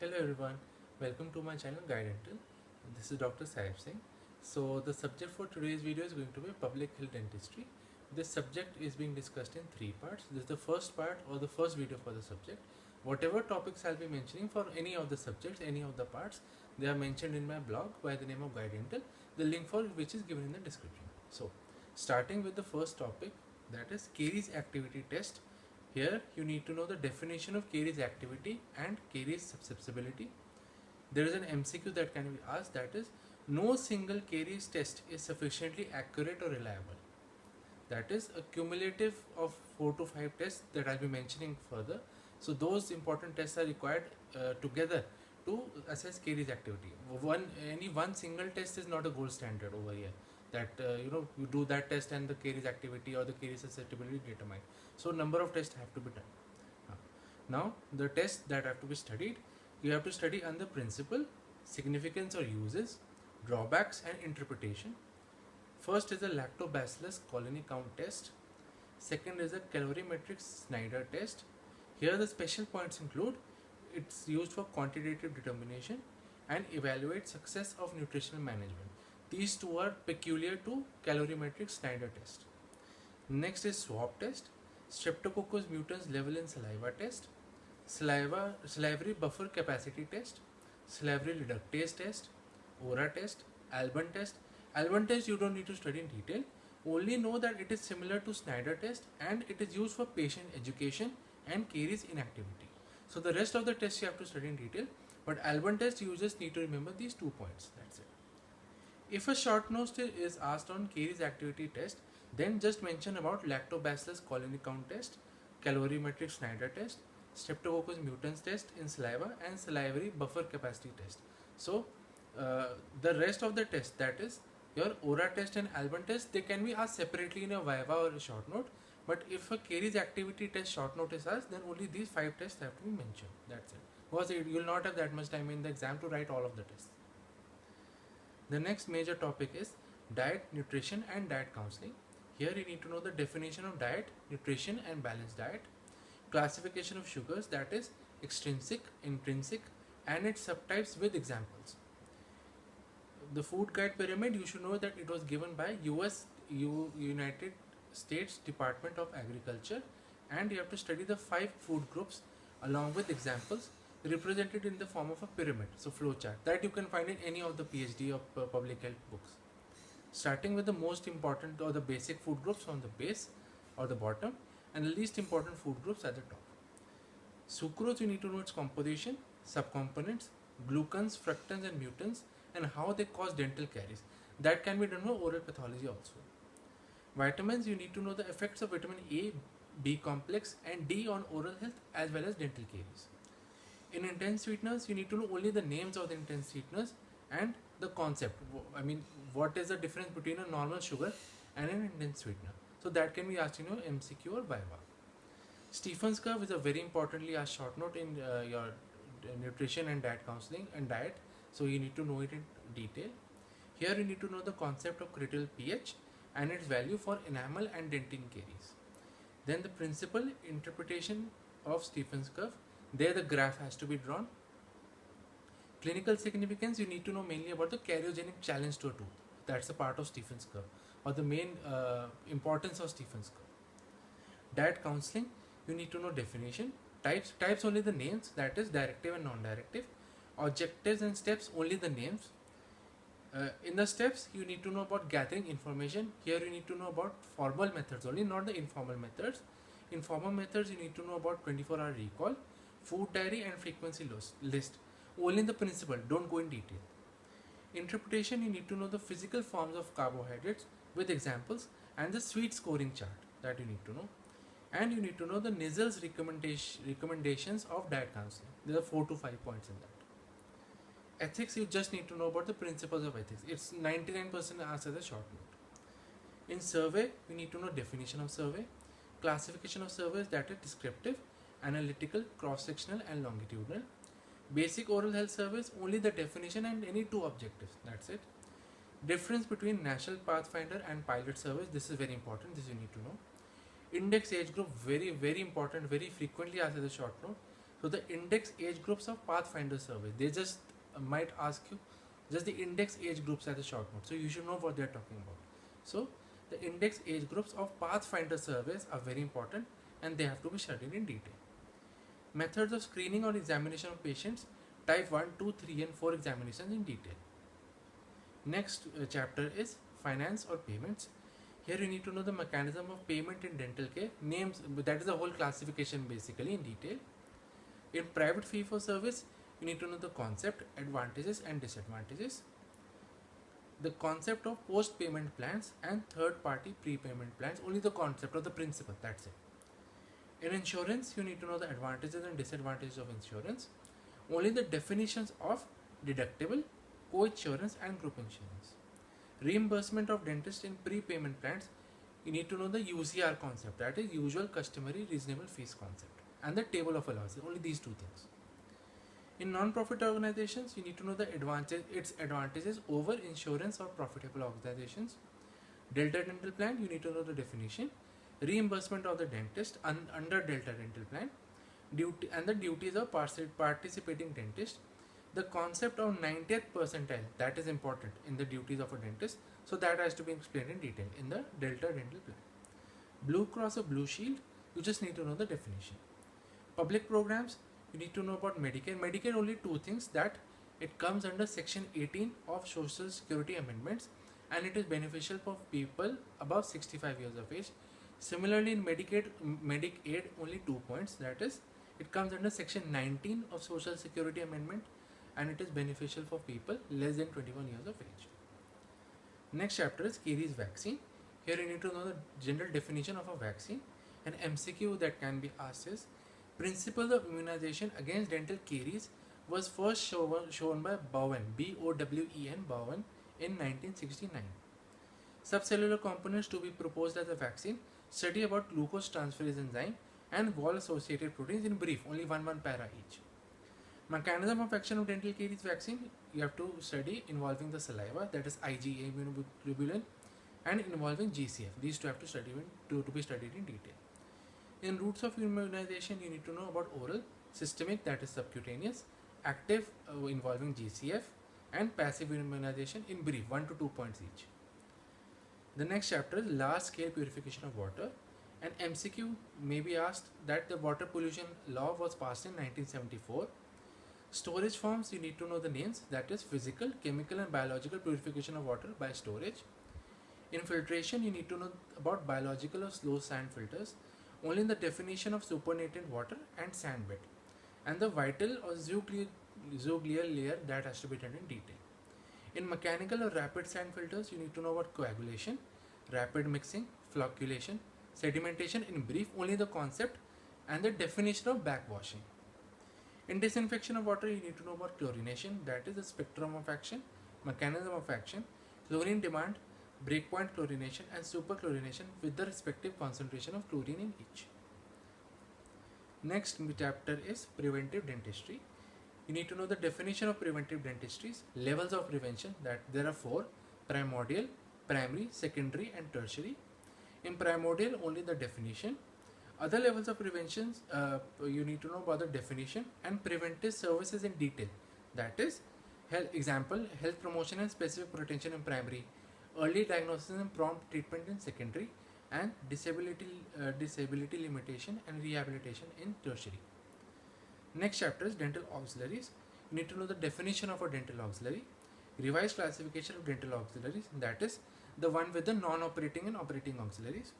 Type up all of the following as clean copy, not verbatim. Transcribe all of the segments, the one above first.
Hello everyone, welcome to my channel Guidental. This is Dr. Saib Singh. So the subject for today's video is going to be public health dentistry. This subject is being discussed in three parts. This is the first part or the first video for the subject. Whatever topics I'll be mentioning for any of the subjects, any of the parts, they are mentioned in my blog by the name of Guidental, the link for which is given in the description. So starting with the first topic, that is caries activity test. Here you need to know the definition of caries activity and caries susceptibility. There is an MCQ that can be asked, that is, no single caries test is sufficiently accurate or reliable. That is a cumulative of 4 to 5 tests that I'll be mentioning further. So those important tests are required together to assess caries activity. Any one single test is not a gold standard over here. That you do that test and the caries activity or the caries susceptibility determined. So number of tests have to be done. Now the tests that have to be studied, you have to study under principle, significance or uses, drawbacks and interpretation. First is the lactobacillus colony count test. Second is the calorimetric Snyder test. Here the special points include it's used for quantitative determination and evaluate success of nutritional management. These two are peculiar to calorimetric Snyder test. Next is swab test, Streptococcus mutans level in saliva test, salivary buffer capacity test, salivary reductase test, ORA test, Albin test. Albin test you don't need to study in detail. Only know that it is similar to Snyder test and it is used for patient education and caries inactivity. So the rest of the tests you have to study in detail, but Albin test you just need to remember these 2 points. That's it. If a short note is asked on caries activity test, then just mention about lactobacillus colony count test, calorimetric Snyder test, Streptococcus mutans test in saliva, and salivary buffer capacity test. So the rest of the test, that is your ORA test and Albin test, they can be asked separately in a viva or a short note. But if a caries activity test short note is asked, then only these 5 tests have to be mentioned. That's it. Because you will not have that much time in the exam to write all of the tests. The next major topic is diet, nutrition and diet counseling. Here you need to know the definition of diet, nutrition and balanced diet, classification of sugars, that is extrinsic, intrinsic and its subtypes with examples. The food guide pyramid, you should know that it was given by United States Department of Agriculture, and you have to study the 5 food groups along with examples represented in the form of a pyramid, so flowchart that you can find in any of the PhD or public health books. Starting with the most important or the basic food groups on the base or the bottom, and the least important food groups at the top. Sucrose, you need to know its composition, subcomponents, glucans, fructans and mutants, and how they cause dental caries. That can be done for oral pathology also. Vitamins, you need to know the effects of vitamin A, B complex and D on oral health as well as dental caries. In intense sweeteners, you need to know only the names of the intense sweeteners and the concept. I mean, what is the difference between a normal sugar and an intense sweetener? So that can be asked in your MCQ or Viva. Stephen's curve is a very importantly asked short note in your nutrition and diet counseling and diet. So you need to know it in detail. Here you need to know the concept of critical pH and its value for enamel and dentin caries. Then the principal interpretation of Stephen's curve. There the graph has to be drawn. Clinical significance, you need to know mainly about the karyogenic challenge to a tooth. That's a part of Stephen's curve or the main importance of Stephen's curve. Diet counseling, you need to know definition. Types only the names, that is directive and non-directive. Objectives and steps, only the names. In the steps, you need to know about gathering information. Here you need to know about formal methods only, not the informal methods. In formal methods, you need to know about 24-hour recall, food diary and frequency list. Only the principle, don't go in detail. Interpretation, you need to know the physical forms of carbohydrates with examples and the sweet scoring chart that you need to know. And you need to know the NISL's recommendations of diet counseling. There are 4 to 5 points in that. Ethics, you just need to know about the principles of ethics. It's 99% asked as a short note. In survey, you need to know definition of survey, classification of surveys, that is descriptive, analytical, cross-sectional and longitudinal. Basic oral health surveys, only the definition and any 2 objectives, that's it. Difference between National Pathfinder and pilot surveys, this is very important, this you need to know. Index age group, very important, very frequently asked as a short note. So the index age groups of Pathfinder survey, they just might ask you just the index age groups as a short note. So you should know what they're talking about. So the index age groups of Pathfinder surveys are very important and they have to be studied in detail. Methods of screening or examination of patients, type 1, 2, 3 and 4 examinations in detail. Next chapter is finance or payments. Here you need to know the mechanism of payment in dental care, names, that is the whole classification basically in detail. In private fee for service, you need to know the concept, advantages and disadvantages, the concept of post payment plans and third party prepayment plans, only the concept or the principle, that's it. In insurance, you need to know the advantages and disadvantages of insurance, only the definitions of deductible, co-insurance and group insurance. Reimbursement of dentist in prepayment plans, you need to know the UCR concept, that is usual customary reasonable fees concept, and the table of allowances, only these two things. In non-profit organizations, you need to know the its advantages over insurance or profitable organizations. Delta dental plan, you need to know the definition, reimbursement of the dentist under Delta dental plan, duty and the duties of participating dentist, the concept of 90th percentile, that is important in the duties of a dentist, so that has to be explained in detail in the Delta dental plan. Blue Cross or Blue Shield, you just need to know the definition. Public programs, you need to know about Medicare. Medicare, only two things, that it comes under section 18 of Social Security Amendments and it is beneficial for people above 65 years of age. Similarly in Medicaid, only 2 points, that is it comes under section 19 of Social Security Amendment and it is beneficial for people less than 21 years of age. Next chapter is caries vaccine. Here you need to know the general definition of a vaccine. An MCQ that can be asked is, principles of immunization against dental caries was first shown by Bowen, B-O-W-E-N, Bowen, in 1969. Subcellular components to be proposed as a vaccine, study about glucose transferase enzyme and wall associated proteins in brief, only one para each. Mechanism of action of dental caries vaccine, you have to study involving the saliva, that is IgA immunoglobulin, and involving GCF. These two have to study to be studied in detail. In routes of immunization, you need to know about oral, systemic, that is subcutaneous, active involving GCF, and passive immunization in brief, 1 to 2 points each. The next chapter is large scale purification of water. An MCQ may be asked that the water pollution law was passed in 1974. Storage forms, you need to know the names, that is physical, chemical and biological purification of water by storage. In filtration, you need to know about biological or slow sand filters, only in the definition of supernatant water and sand bed, and the vital or zooglial layer, that has to be done in detail. In mechanical or rapid sand filters, you need to know about coagulation, rapid mixing, flocculation, sedimentation in brief, only the concept and the definition of backwashing. In disinfection of water, you need to know about chlorination, that is the spectrum of action, mechanism of action, chlorine demand, breakpoint chlorination and superchlorination with the respective concentration of chlorine in each. Next chapter is preventive dentistry. You need to know the definition of preventive dentistry, levels of prevention, that there are 4: primordial, primary, secondary and tertiary. In primordial, only the definition. Other levels of preventions, you need to know about the definition and preventive services in detail, that is health promotion and specific protection in primary, early diagnosis and prompt treatment in secondary, and disability limitation and rehabilitation in tertiary. Next chapter is dental auxiliaries. You need to know the definition of a dental auxiliary, revised classification of dental auxiliaries, that is the one with the non-operating and operating auxiliaries.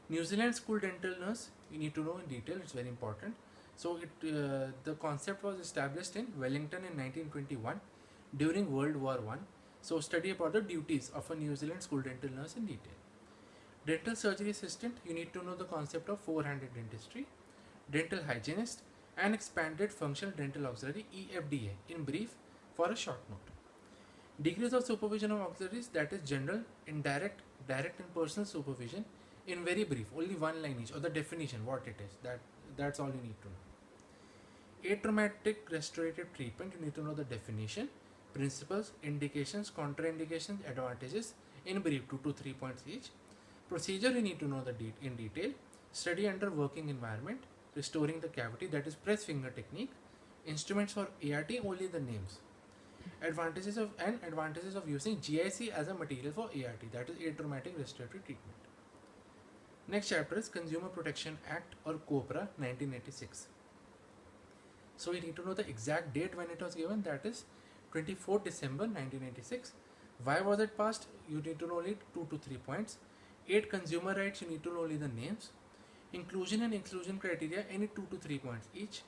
New Zealand school dental nurse, you need to know in detail, it's very important. So the concept was established in Wellington in 1921 during World War I. So study about the duties of a New Zealand school dental nurse in detail. Dental surgery assistant, you need to know the concept of four-handed dentistry. Dental hygienist and expanded functional dental auxiliary, EFDA, in brief for a short note. Degrees of supervision of auxiliaries, that is general, indirect, direct and personal supervision in very brief, only one line each, or the definition, what it is, that's all you need to know. Atraumatic restorative treatment, you need to know the definition, principles, indications, contraindications, advantages in brief, 2 to 3 points each. Procedure, you need to know in detail. Study under working environment. restoring the cavity, that is press finger technique. Instruments for ART, only the names. Advantages of using GIC as a material for ART, that is atraumatic respiratory treatment. Next chapter is Consumer Protection Act or COPRA 1986. So we need to know the exact date when it was given, that is 24th December 1986. Why was it passed? You need to know only 2 to 3 points. 8 consumer rights, you need to know only the names. Inclusion and exclusion criteria, any 2 to 3 points each.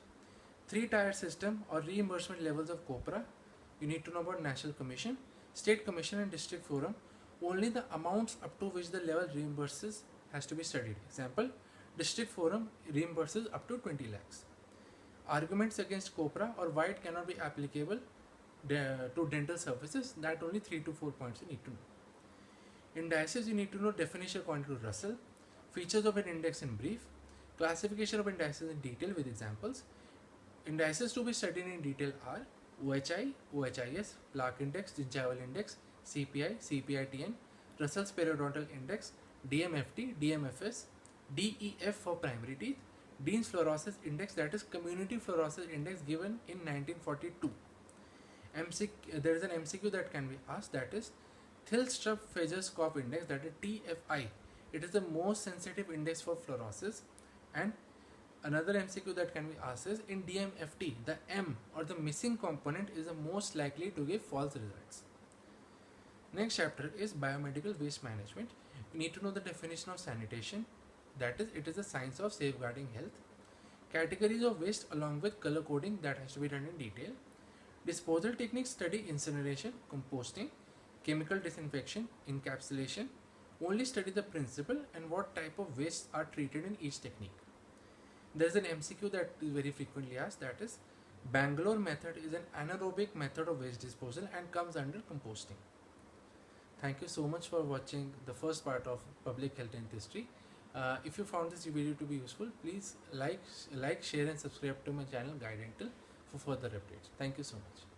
3-tier system or reimbursement levels of COPRA, you need to know about National Commission, State Commission and District Forum. Only the amounts up to which the level reimburses has to be studied. Example, District Forum reimburses up to 20 lakhs. Arguments against COPRA or why it cannot be applicable to dental services, that only 3 to 4 points you need to know. Indices, you need to know definition according to Russell, features of an index in brief, classification of indices in detail with examples. Indices to be studied in detail are OHI, OHIS, plaque index, gingival index, CPI, CPITN, Russell's periodontal index, DMFT, DMFS, DEF for primary teeth, Dean's fluorosis index, that is community fluorosis index given in 1942. There is an MCQ that can be asked, that is Thiel-Strup-Fraser-Skopf index, that is TFI. It is the most sensitive index for fluorosis. And another MCQ that can be asked is in DMFT, the M or the missing component is the most likely to give false results. Next chapter is biomedical waste management. You need to know the definition of sanitation, that is it is the science of safeguarding health. Categories of waste along with color coding, that has to be done in detail. Disposal techniques study incineration, composting, chemical disinfection, encapsulation. Only study the principle and what type of wastes are treated in each technique. There is an MCQ that is very frequently asked, that is Bangalore method is an anaerobic method of waste disposal and comes under composting. Thank you so much for watching the first part of public health dentistry. If you found this video to be useful, please like, share and subscribe to my channel Guide Dental for further updates. Thank you so much.